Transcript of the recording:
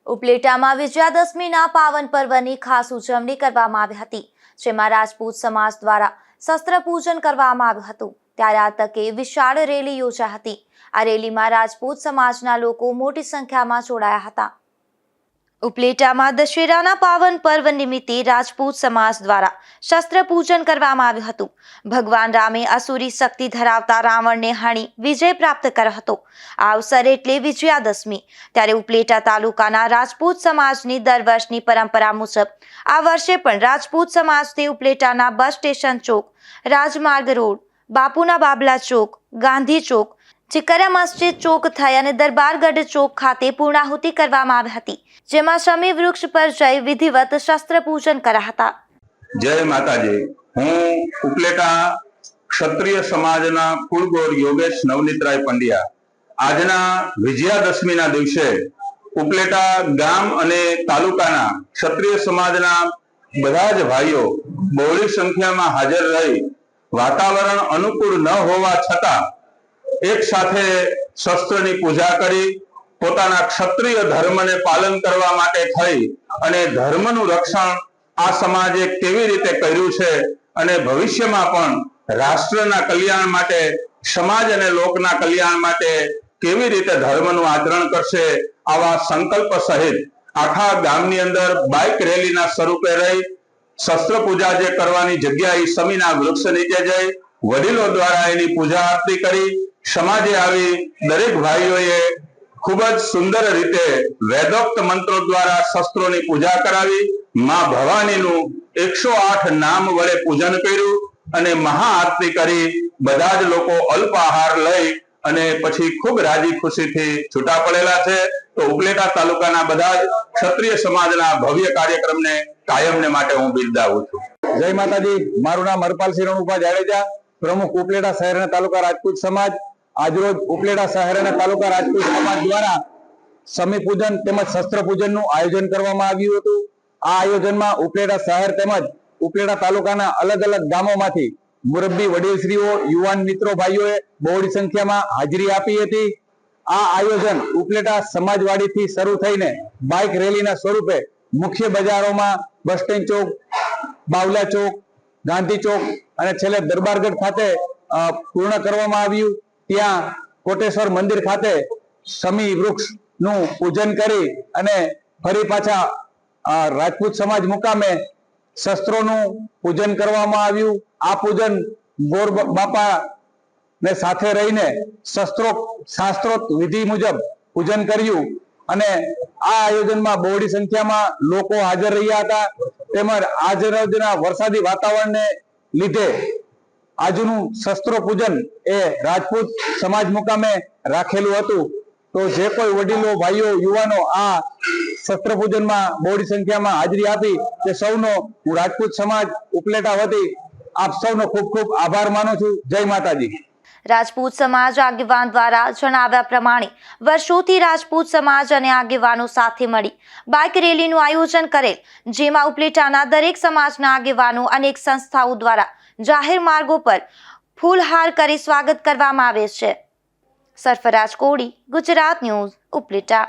ઉપલેટામાં વિજયાદશમીના પાવન પર્વની ખાસ ઉજવણી કરવામાં આવી હતી, જેમાં રાજપૂત સમાજ દ્વારા શસ્ત્ર પૂજન કરવામાં આવ્યું હતું। ત્યારે આ તકે વિશાળ રેલી યોજાઈ હતી। આ રેલીમાં રાજપૂત સમાજના લોકો મોટી સંખ્યામાં જોડાયા હતા। ઉપલેટામાં દશેરાના પાવન પર્વ નિમિત્તે રાજપૂત સમાજ દ્વારા શસ્ત્ર પૂજન કરવામાં આવ્યું હતું। ભગવાન રામે અસુરી શક્તિ ધરાવતા રાવણને હાણી વિજય પ્રાપ્ત કર્યો હતો। આ અવસર એટલે વિજયાદશમી। ત્યારે ઉપલેટા તાલુકાના રાજપૂત સમાજની દર વર્ષની પરંપરા મુજબ આ વર્ષે પણ રાજપૂત સમાજથી ઉપલેટાના બસ સ્ટેશન ચોક, રાજમાર્ગ રોડ, બાપુના બાબલા ચોક, ગાંધી ચોક, ચિકરા મસ્જિદ ચોક થઈ અને દરબારગઢ ચોક ખાતે પૂર્ણાહુતિ કરવામાં આવી હતી, જેમાં શમી વૃક્ષ પર જઈ વિધિવત શસ્ત્ર પૂજન કર્યા હતા। જય માતાજી। હું ઉપલેટા ક્ષત્રિય સમાજના કુળગોર યોગેશ નવનીતરાય પંડ્યા આજના વિજયાદશમીના દિવસે ઉપલેટા ગામ અને તાલુકાના ક્ષત્રિય સમાજના બધા જ ભાઈઓ બહોળી સંખ્યામાં હાજર રહી વાતાવરણ અનુકૂળ ન હોવા છતાં એક સાથે શસ્ત્રની પૂજા કરી પોતાના ક્ષત્રિય ધર્મને પાલન કરવા માટે થઈ અને ધર્મનું રક્ષણ આ સમાજે કેવી રીતે કર્યું છે અને ભવિષ્યમાં પણ રાષ્ટ્રના કલ્યાણ માટે, સમાજ અને લોકના કલ્યાણ માટે કેવી રીતે ધર્મનું આચરણ કરશે, આવા સંકલ્પ સહિત આખા ગામની અંદર બાઇક રેલીના સ્વરૂપે રહી શસ્ત્ર પૂજા જે કરવાની જગ્યા એ સમીના વૃક્ષ નીચે જઈ વડીલો દ્વારા એની પૂજા આરતી કરી સમાજે આવી દરેક ભાઈઓએ ખૂબ જ સુંદર રીતે વેદોક્ત મંત્રો દ્વારા શસ્ત્રોની પૂજા કરાવી માં ભવાનીનું 108 નામ વડે પૂજન કર્યું અને મહાઆરતી કરી બધા જ લોકો અલ્પાહાર લઈ અને પછી ખૂબ રાજી ખુશીથી છૂટા પડેલા છે। તો ઉપલેટા તાલુકાના બધા જ ક્ષત્રિય સમાજના ભવ્ય કાર્યક્રમને કાયમને માટે હું બિરદાવું છું। જય માતાજી। મારું નામ હરપાલસિંહ રણુભા જાડેજા, પ્રમુખ ઉપલેટા શહેર અને તાલુકા રાજપૂત સમાજ। આજરોજ ઉપલેટા શહેર અને તાલુકા રાજપૂત સમાજ દ્વારા સમી પૂજન તેમજ શસ્ત્ર પૂજનનું આયોજન કરવામાં આવ્યું હતું। આ આયોજનમાં ઉપલેટા શહેર તેમજ ઉપલેટા તાલુકાના અલગ અલગ ગામોમાંથી મુરબ્બી વડીલશ્રીઓ, યુવાન મિત્રો, ભાઈઓએ બહોળી સંખ્યામાં હાજરી આપી હતી। આ આયોજન ઉપલેટા સમાજવાડીથી શરૂ થઈને બાઇક રેલીના સ્વરૂપે મુખ્ય બજારોમાં બસ સ્ટેન્ડ ચોક, બાવલા ચોક, ગાંધી ચોક અને છેલ્લે દરબારગઢ ખાતે પૂર્ણ કરવામાં આવ્યું। ત્યાં કોટેશ્વર મંદિર ખાતે શમી વૃક્ષનું પૂજન કરી અને ફરી પાછા રાજપૂત સમાજ મુકામે શસ્ત્રોનું પૂજન કરવામાં આવ્યું। આ પૂજન ગોર બાપા ને સાથે રહીને શાસ્ત્રોક્ત વિધિ મુજબ પૂજન કર્યું અને આ આયોજનમાં બહોળી સંખ્યામાં લોકો હાજર રહ્યા હતા। તેમજ આજના વરસાદી વાતાવરણને લીધે આજનું શસ્ત્રો પૂજન એ રાજપૂત સમાજ મુકામે રાખેલું હતું। તો જે કોઈ વડીલો, ભાઈઓ, યુવાનો આ શસ્ત્ર પૂજનમાં બહોળી સંખ્યામાં હાજરી આપી તે સૌનો હું રાજપૂત સમાજ ઉપલેટા વતી આપ સૌનો ખૂબ ખૂબ આભાર માનું છું। જય માતાજી। રાજપૂત સમાજ આગેવાન દ્વારા જણાવ્યા પ્રમાણે વર્ષોથી રાજપૂત સમાજ અને આગેવાનો સાથે મળી બાઇક રેલીનું આયોજન કરેલ, જેમાં ઉપલેટાના દરેક સમાજના આગેવાનો અનેક સંસ્થાઓ દ્વારા જાહેર માર્ગો પર ફૂલહાર કરી સ્વાગત કરવામાં આવે છે। સરફરાજ કોડી, ગુજરાત ન્યૂઝ, ઉપલેટા।